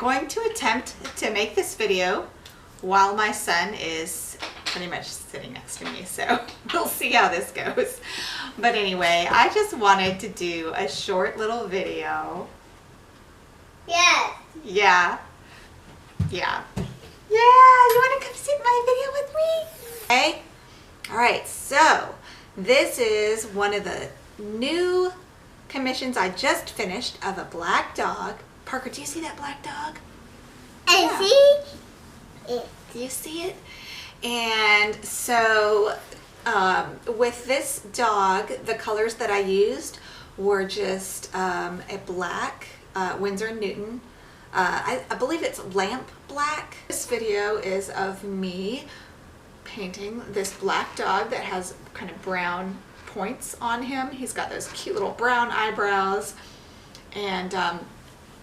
going to attempt to make this video while my son is pretty much sitting next to me, so we'll see how this goes. But anyway, I just wanted to do a short little video. Yes. Yeah. Yeah. Yeah, you want to come see my video with me? Okay. All right, so this is one of the new commissions I just finished of a black dog. Parker, do you see that black dog? I see it. Do you see it? And so with this dog, the colors that I used were just a black Winsor & Newton. I believe it's lamp black. This video is of me painting this black dog that has kind of brown points on him. He's got those cute little brown eyebrows. And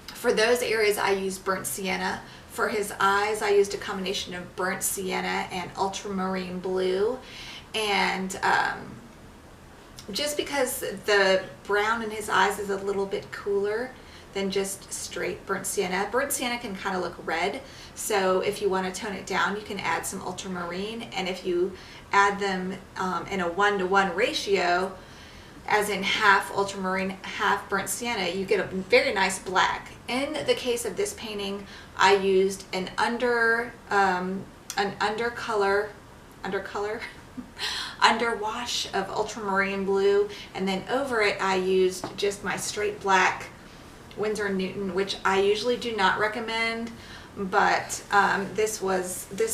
for those areas I used burnt sienna. For his eyes I used a combination of burnt sienna and ultramarine blue. And just because the brown in his eyes is a little bit cooler than just straight burnt sienna. Burnt sienna can kind of look red, so if you want to tone it down, you can add some ultramarine, and if you add them in a 1-to-1 ratio, as in half ultramarine, half burnt sienna, you get a very nice black. In the case of this painting, I used an underwash of ultramarine blue, and then over it I used just my straight black Winsor & Newton, which I usually do not recommend, but this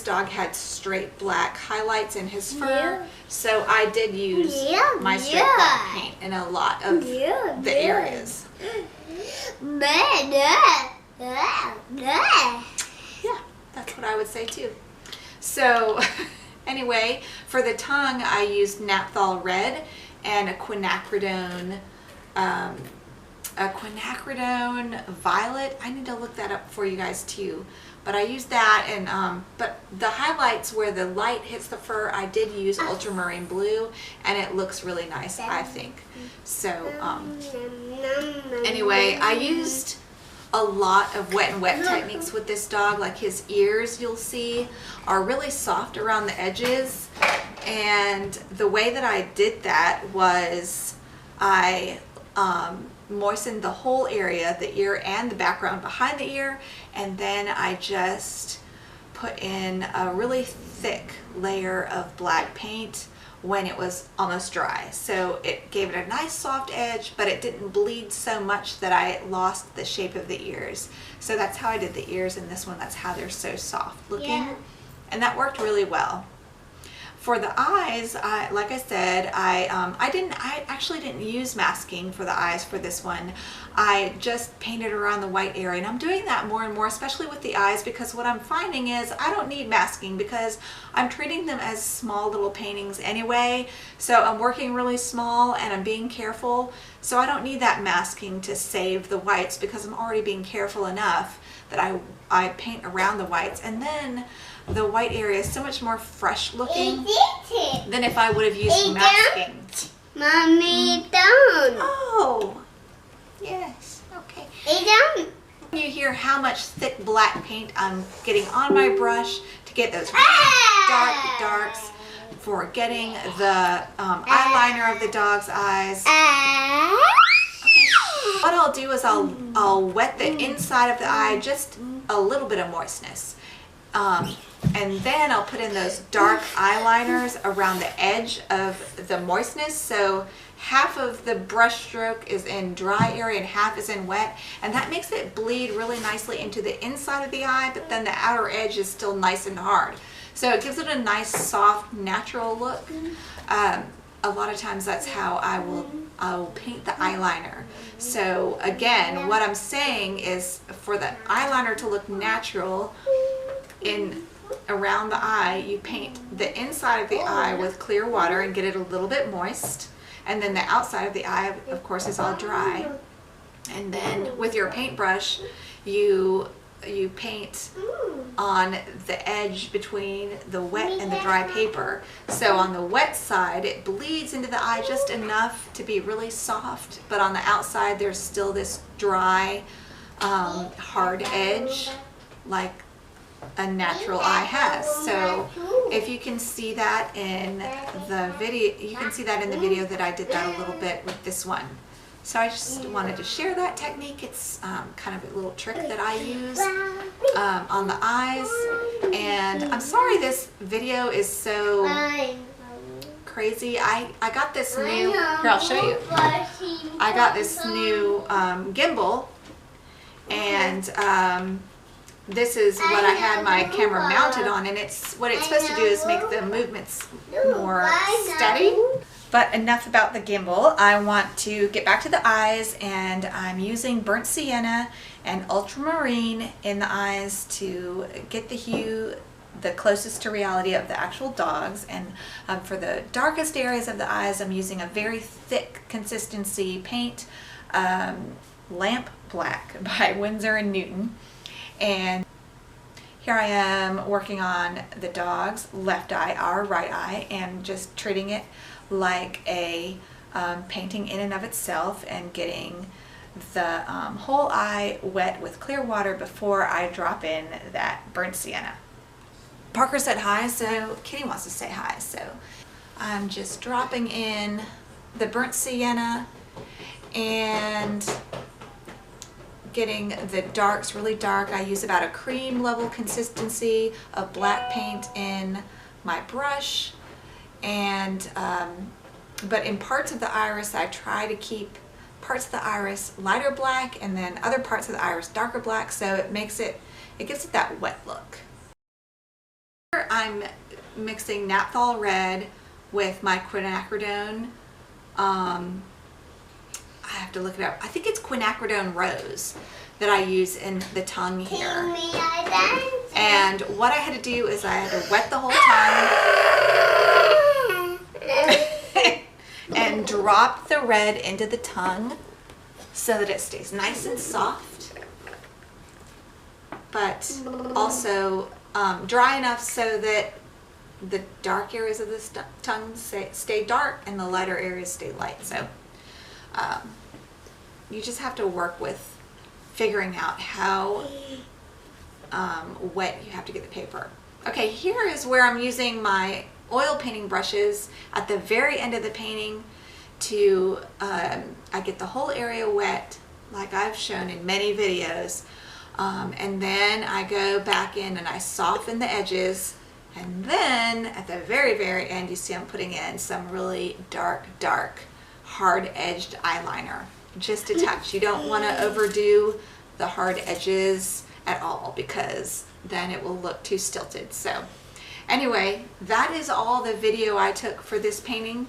dog had straight black highlights in his fur, Yeah. so I did use my straight black paint in a lot of the areas. Yeah, that's what I would say too. So anyway, for the tongue I used Naphthol red and a quinacridone violet. I need to look that up for you guys too, but I used that. And but the highlights where the light hits the fur, I did use ultramarine blue, and it looks really nice, I think. So anyway, I used a lot of wet and wet techniques with this dog. Like his ears, you'll see, are really soft around the edges, and the way that I did that was I moistened the whole area, the ear and the background behind the ear, and then I just put in a really thick layer of black paint when it was almost dry. So it gave it a nice soft edge, but it didn't bleed so much that I lost the shape of the ears. So that's how I did the ears in this one. That's how they're so soft looking. Yeah. And that worked really well. For the eyes, like I said, I actually didn't use masking for the eyes for this one. I just painted around the white area, and I'm doing that more and more, especially with the eyes, because what I'm finding is I don't need masking because I'm treating them as small little paintings anyway. So I'm working really small and I'm being careful. So I don't need that masking to save the whites because I'm already being careful enough that I paint around the whites, and then the white area is so much more fresh looking than if I would have used masking. Mommy, don't. Oh, yes, okay. Don't. You hear how much thick black paint I'm getting on my brush to get those really dark darks for getting the eyeliner of the dog's eyes. What I'll do is I'll wet the inside of the eye, just a little bit of moistness. And then I'll put in those dark eyeliners around the edge of the moistness. So half of the brush stroke is in dry area and half is in wet. And that makes it bleed really nicely into the inside of the eye, but then the outer edge is still nice and hard. So it gives it a nice, soft, natural look. A lot of times that's how I will paint the eyeliner. So again, what I'm saying is for the eyeliner to look natural around the eye, you paint the inside of the eye with clear water and get it a little bit moist, and then the outside of the eye, of course, is all dry. And then with your paintbrush, you paint on the edge between the wet and the dry paper. So on the wet side, it bleeds into the eye just enough to be really soft, but on the outside there's still this dry hard edge like a natural eye has. So if you can see that in the video, you can see that in the video that I did that a little bit with this one. So I just wanted to share that technique. It's kind of a little trick that I use on the eyes. And I'm sorry this video is so crazy. I got this new, here I'll show you. I got this new gimbal, and this is what I had my camera mounted on, and what it's supposed to do is make the movements more steady. But enough about the gimbal. I want to get back to the eyes, and I'm using burnt sienna and ultramarine in the eyes to get the hue the closest to reality of the actual dogs. And for the darkest areas of the eyes, I'm using a very thick consistency paint, Lamp Black by Winsor & Newton. And here I am working on the dog's left eye, our right eye, and just treating it like a painting in and of itself, and getting the whole eye wet with clear water before I drop in that burnt sienna. Parker said hi, so Kitty wants to say hi. So I'm just dropping in the burnt sienna and getting the darks really dark. I use about a cream level consistency of black paint in my brush, and but in parts of the iris I try to keep parts of the iris lighter black and then other parts of the iris darker black, so it gives it that wet look. Here I'm mixing naphthol red with my quinacridone. I have to look it up. I think it's quinacridone rose that I use in the tongue here. And what I had to do is I had to wet the whole tongue and drop the red into the tongue so that it stays nice and soft, but also dry enough so that the dark areas of the tongue stay dark and the lighter areas stay light. So you just have to work with figuring out how wet you have to get the paper. Okay, here is where I'm using my oil painting brushes at the very end of the painting to, I get the whole area wet like I've shown in many videos, and then I go back in and I soften the edges, and then at the very, very end you see I'm putting in some really dark hard-edged eyeliner, just a touch. You don't want to overdo the hard edges at all because then it will look too stilted. So anyway, that is all the video I took for this painting.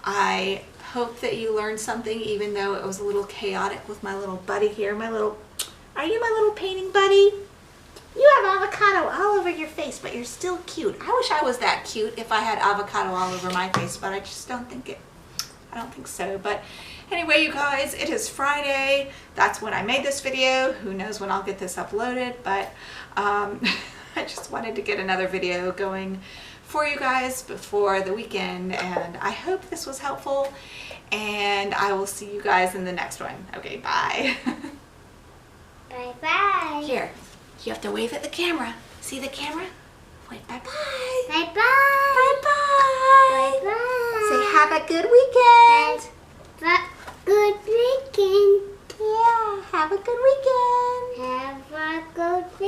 I hope that you learned something, even though it was a little chaotic with my little buddy here. Are you my little painting buddy? You have avocado all over your face, but you're still cute. I wish I was that cute if I had avocado all over my face, but I just don't think so. But anyway, you guys, it is Friday. That's when I made this video. Who knows when I'll get this uploaded, but I just wanted to get another video going for you guys before the weekend, and I hope this was helpful, and I will see you guys in the next one. Okay, bye. Bye-bye. Here, you have to wave at the camera. See the camera? Wave bye-bye. Bye-bye. Bye-bye. Bye-bye. Say have a good weekend. Good weekend. Yeah, have a good weekend. Have a good weekend.